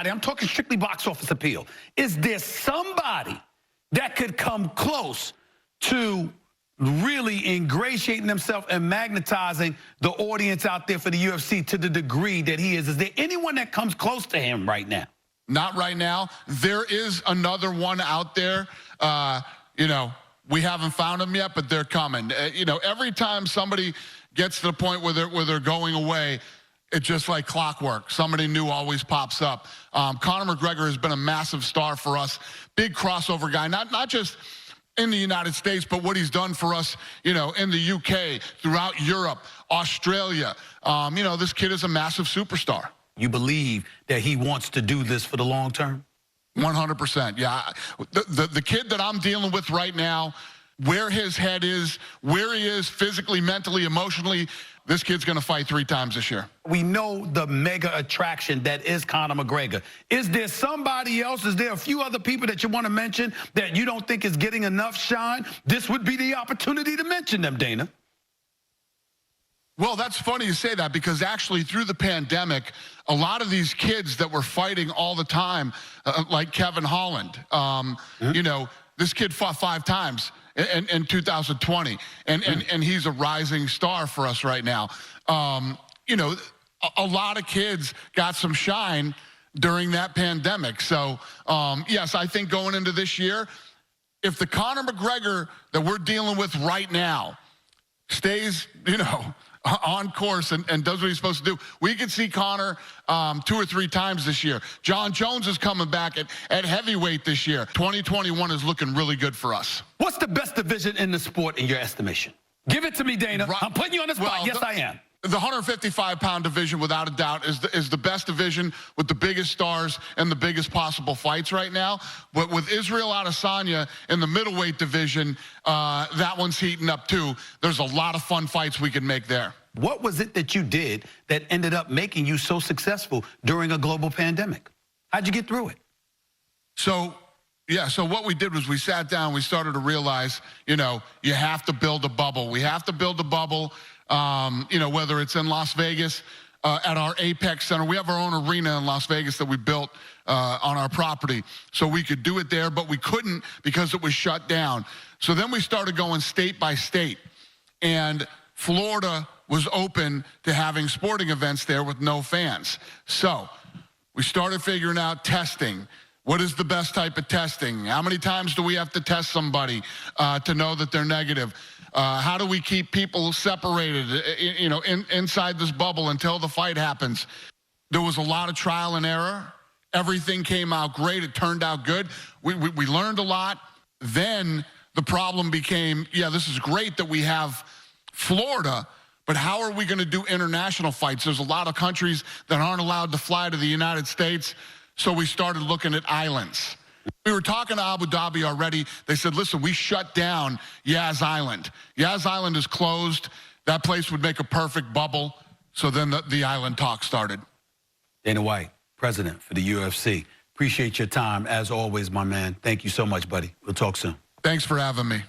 somebody, I'm talking strictly box office appeal, is there somebody that could come close to really ingratiating himself and magnetizing the audience out there for the UFC to the degree that he is? Is there anyone that comes close to him right now? Not right now. There is another one out there. You know, we haven't found them yet, but they're coming. You know, every time somebody gets to the point where they're going away, it's just like clockwork. Somebody new always pops up. Conor McGregor has been a massive star for us. Big crossover guy, not just in the United States, but what he's done for us, you know, in the UK, throughout Europe, Australia. You know, this kid is a massive superstar. You believe that he wants to do this for the long term? 100%, yeah. The kid that I'm dealing with right now, where his head is, where he is physically, mentally, emotionally, this kid's going to fight 3 times this year. We know the mega attraction that is Conor McGregor. Is there somebody else? Is there a few other people that you want to mention that you don't think is getting enough shine? This would be the opportunity to mention them, Dana. Well, that's funny you say that, because actually through the pandemic, a lot of these kids that were fighting all the time, like Kevin Holland, you know, this kid fought 5 times in 2020, and he's a rising star for us right now. You know, a lot of kids got some shine during that pandemic. So, yes, I think going into this year, if the Conor McGregor that we're dealing with right now stays, you know, on course and does what he's supposed to do, we could see Conor 2 or 3 times this year. John Jones is coming back at heavyweight this year. 2021 is looking really good for us. What's the best division in the sport in your estimation? Give it to me, Dana. I'm putting you on the spot. Well, yes, I am. The 155-pound division, without a doubt, is the best division with the biggest stars and the biggest possible fights right now. But with Israel Adesanya in the middleweight division, that one's heating up too. There's a lot of fun fights we can make there. What was it that you did that ended up making you so successful during a global pandemic? How'd you get through it? So what we did was we sat down, we started to realize, you know, you have to build a bubble. We have to build a bubble. You know, whether it's in Las Vegas at our Apex Center. We have our own arena in Las Vegas that we built on our property. So we could do it there, but we couldn't because it was shut down. So then we started going state by state. And Florida was open to having sporting events there with no fans. So we started figuring out testing. What is the best type of testing? How many times do we have to test somebody to know that they're negative? How do we keep people separated, you know, inside this bubble until the fight happens? There was a lot of trial and error. Everything came out great. It turned out good. We learned a lot. Then the problem became, yeah, this is great that we have Florida, but how are we going to do international fights? There's a lot of countries that aren't allowed to fly to the United States, so we started looking at islands. We were talking to Abu Dhabi already. They said, listen, we shut down Yas Island. Yas Island is closed. That place would make a perfect bubble. So then the island talk started. Dana White, president for the UFC. Appreciate your time, as always, my man. Thank you so much, buddy. We'll talk soon. Thanks for having me.